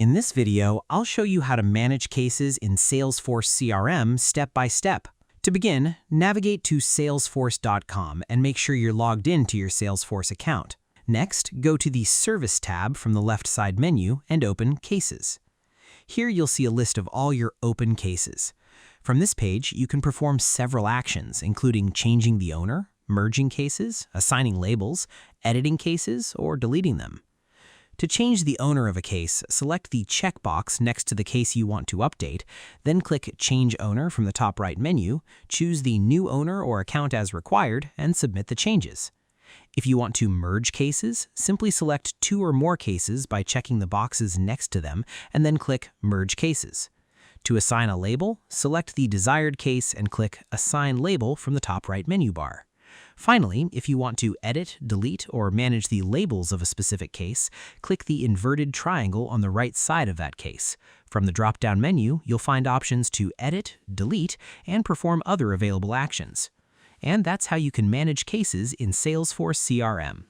In this video, I'll show you how to manage cases in Salesforce CRM step by step. To begin, navigate to salesforce.com and make sure you're logged into your Salesforce account. Next, go to the Service tab from the left side menu and open Cases. Here you'll see a list of all your open cases. From this page, you can perform several actions, including changing the owner, merging cases, assigning labels, editing cases, or deleting them. To change the owner of a case, select the checkbox next to the case you want to update, then click Change Owner from the top right menu, choose the new owner or account as required, and submit the changes. If you want to merge cases, simply select two or more cases by checking the boxes next to them and then click Merge Cases. To assign a label, select the desired case and click Assign Label from the top right menu bar. Finally, if you want to edit, delete, or manage the labels of a specific case, click the inverted triangle on the right side of that case. From the drop-down menu, you'll find options to edit, delete, and perform other available actions. And that's how you can manage cases in Salesforce CRM.